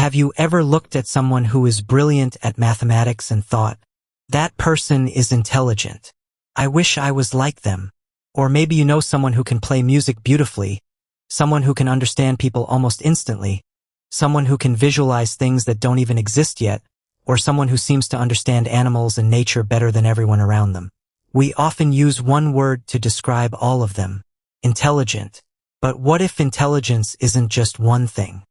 Have you ever looked at someone who is brilliant at mathematics and thought, that person is intelligent. I wish I was like them. Or maybe you know someone who can play music beautifully, someone who can understand people almost instantly, someone who can visualize things that don't even exist yet, or someone who seems to understand animals and nature better than everyone around them. We often use one word to describe all of them: intelligent. But what if intelligence isn't just one thing?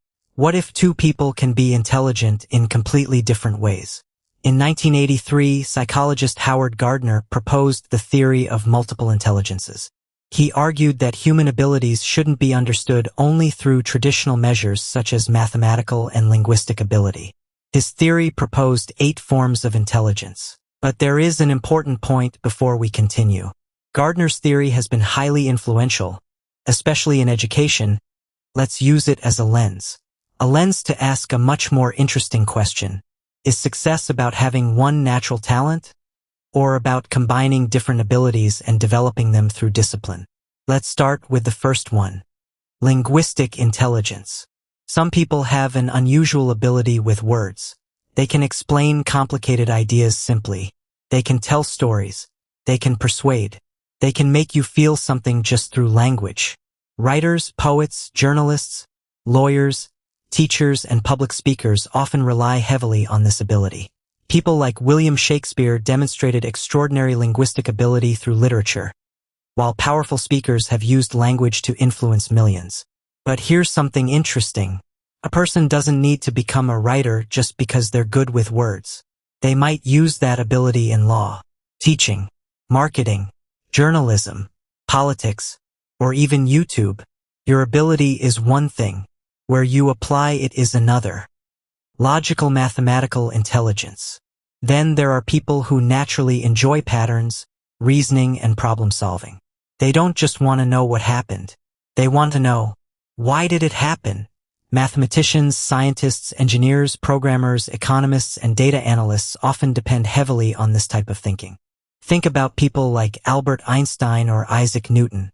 What if two people can be intelligent in completely different ways? In 1983, psychologist Howard Gardner proposed the theory of multiple intelligences. He argued that human abilities shouldn't be understood only through traditional measures such as mathematical and linguistic ability. His theory proposed 8 forms of intelligence. But there is an important point before we continue. Gardner's theory has been highly influential, especially in education. Let's use it as a lens to ask a much more interesting question. Is success about having one natural talent, or about combining different abilities and developing them through discipline? Let's start with the first one: linguistic intelligence. Some people have an unusual ability with words. They can explain complicated ideas simply. They can tell stories. They can persuade. They can make you feel something just through language. Writers, poets, journalists, lawyers, teachers, and public speakers often rely heavily on this ability. People like William Shakespeare demonstrated extraordinary linguistic ability through literature, while powerful speakers have used language to influence millions. But here's something interesting. A person doesn't need to become a writer just because they're good with words. They might use that ability in law, teaching, marketing, journalism, politics, or even YouTube. Your ability is one thing. Where you apply it is another. Logical mathematical intelligence. Then there are people who naturally enjoy patterns, reasoning, and problem solving. They don't just want to know what happened. They want to know, why did it happen? Mathematicians, scientists, engineers, programmers, economists, and data analysts often depend heavily on this type of thinking. Think about people like Albert Einstein or Isaac Newton.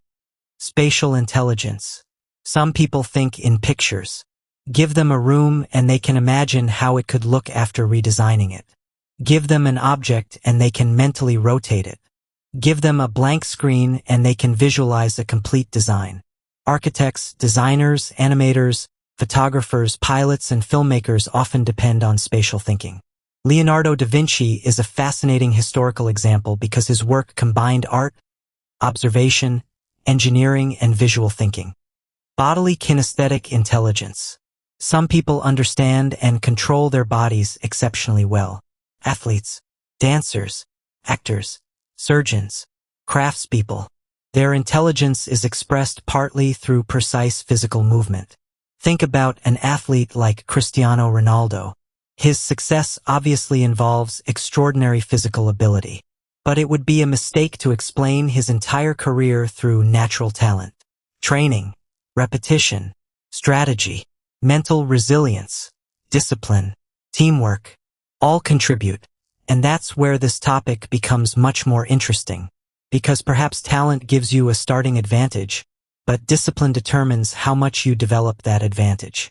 Spatial intelligence. Some people think in pictures. Give them a room and they can imagine how it could look after redesigning it. Give them an object and they can mentally rotate it. Give them a blank screen and they can visualize a complete design. Architects, designers, animators, photographers, pilots, and filmmakers often depend on spatial thinking. Leonardo da Vinci is a fascinating historical example because his work combined art, observation, engineering, and visual thinking. Bodily-kinesthetic intelligence. Some people understand and control their bodies exceptionally well. Athletes, dancers, actors, surgeons, craftspeople. Their intelligence is expressed partly through precise physical movement. Think about an athlete like Cristiano Ronaldo. His success obviously involves extraordinary physical ability, but it would be a mistake to explain his entire career through natural talent. Training, repetition, strategy, mental resilience, discipline, teamwork, all contribute. And that's where this topic becomes much more interesting, because perhaps talent gives you a starting advantage, but discipline determines how much you develop that advantage.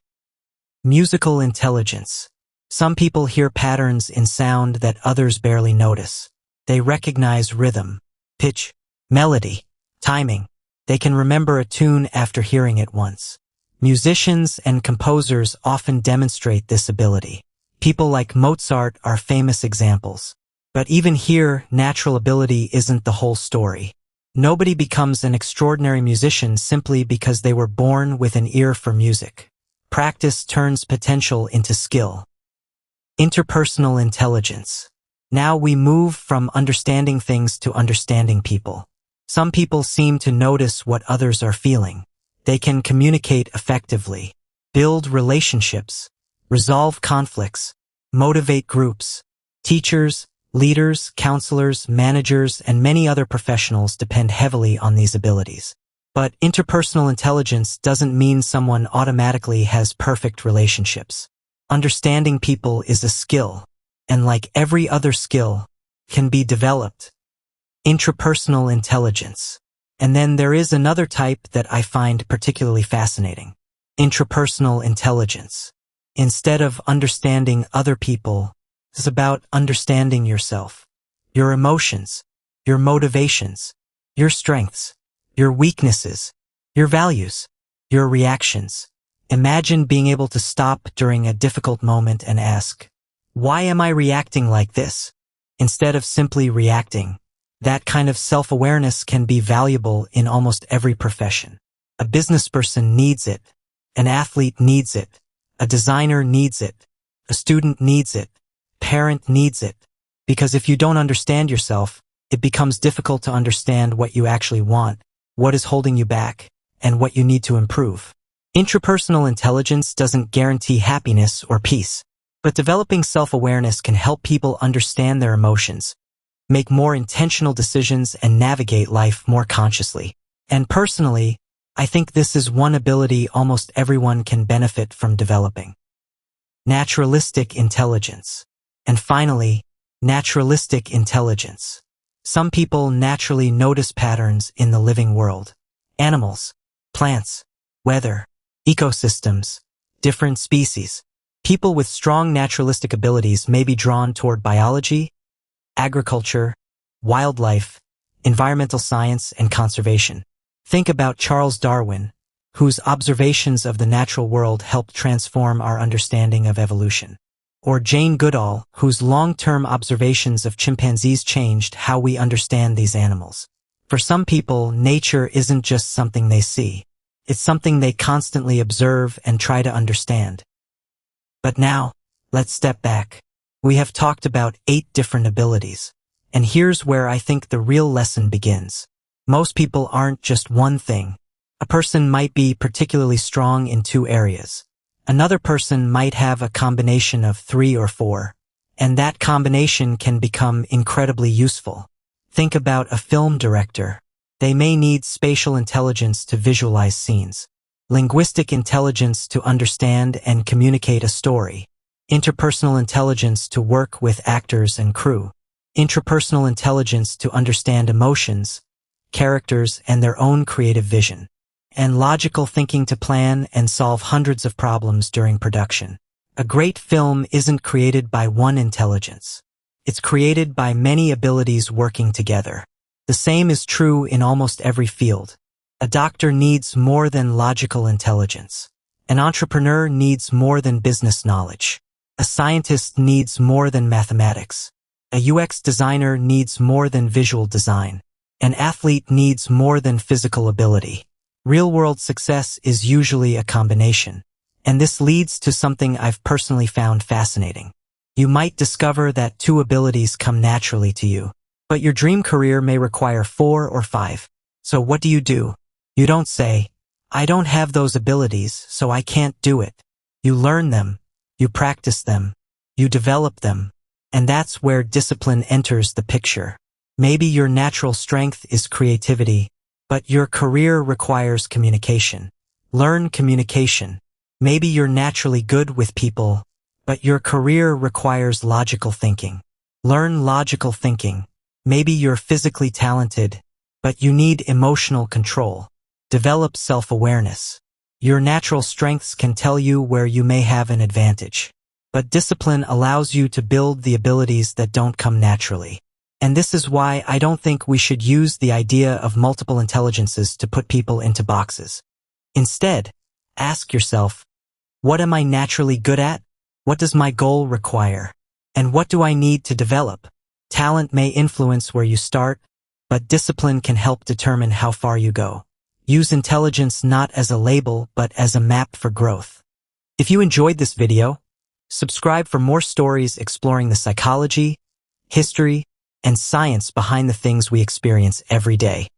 Musical intelligence. Some people hear patterns in sound that others barely notice. They recognize rhythm, pitch, melody, timing. They can remember a tune after hearing it once. Musicians and composers often demonstrate this ability. People like Mozart are famous examples. But even here, natural ability isn't the whole story. Nobody becomes an extraordinary musician simply because they were born with an ear for music. Practice turns potential into skill. Interpersonal intelligence. Now we move from understanding things to understanding people. Some people seem to notice what others are feeling. They can communicate effectively, build relationships, resolve conflicts, motivate groups. Teachers, leaders, counselors, managers, and many other professionals depend heavily on these abilities. But interpersonal intelligence doesn't mean someone automatically has perfect relationships. Understanding people is a skill, and like every other skill, can be developed. Intrapersonal intelligence. And then there is another type that I find particularly fascinating. Intrapersonal intelligence. Instead of understanding other people, it's about understanding yourself, your emotions, your motivations, your strengths, your weaknesses, your values, your reactions. Imagine being able to stop during a difficult moment and ask, why am I reacting like this? Instead of simply reacting. That kind of self-awareness can be valuable in almost every profession. A businessperson needs it. An athlete needs it. A designer needs it. A student needs it. Parent needs it. Because if you don't understand yourself, it becomes difficult to understand what you actually want, what is holding you back, and what you need to improve. Intrapersonal intelligence doesn't guarantee happiness or peace, but developing self-awareness can help people understand their emotions, make more intentional decisions, and navigate life more consciously. And personally, I think this is one ability almost everyone can benefit from developing. Naturalistic intelligence. And finally, naturalistic intelligence. Some people naturally notice patterns in the living world. Animals, plants, weather, ecosystems, different species. People with strong naturalistic abilities may be drawn toward biology, agriculture, wildlife, environmental science, and conservation. Think about Charles Darwin, whose observations of the natural world helped transform our understanding of evolution. Or Jane Goodall, whose long-term observations of chimpanzees changed how we understand these animals. For some people, nature isn't just something they see. It's something they constantly observe and try to understand. But now, let's step back. We have talked about 8 different abilities. And here's where I think the real lesson begins. Most people aren't just one thing. A person might be particularly strong in 2 areas. Another person might have a combination of 3 or 4. And that combination can become incredibly useful. Think about a film director. They may need spatial intelligence to visualize scenes, linguistic intelligence to understand and communicate a story, interpersonal intelligence to work with actors and crew, intrapersonal intelligence to understand emotions, characters, and their own creative vision, and logical thinking to plan and solve hundreds of problems during production. A great film isn't created by one intelligence. It's created by many abilities working together. The same is true in almost every field. A doctor needs more than logical intelligence. An entrepreneur needs more than business knowledge. A scientist needs more than mathematics. A UX designer needs more than visual design. An athlete needs more than physical ability. Real-world success is usually a combination. And this leads to something I've personally found fascinating. You might discover that 2 abilities come naturally to you, but your dream career may require 4 or 5. So what do? You don't say, I don't have those abilities, so I can't do it. You learn them, you practice them, you develop them, and that's where discipline enters the picture. Maybe your natural strength is creativity, but your career requires communication. Learn communication. Maybe you're naturally good with people, but your career requires logical thinking. Learn logical thinking. Maybe you're physically talented, but you need emotional control. Develop self-awareness. Your natural strengths can tell you where you may have an advantage, but discipline allows you to build the abilities that don't come naturally. And this is why I don't think we should use the idea of multiple intelligences to put people into boxes. Instead, ask yourself, what am I naturally good at? What does my goal require? And what do I need to develop? Talent may influence where you start, but discipline can help determine how far you go. Use intelligence not as a label, but as a map for growth. If you enjoyed this video, subscribe for more stories exploring the psychology, history, and science behind the things we experience every day.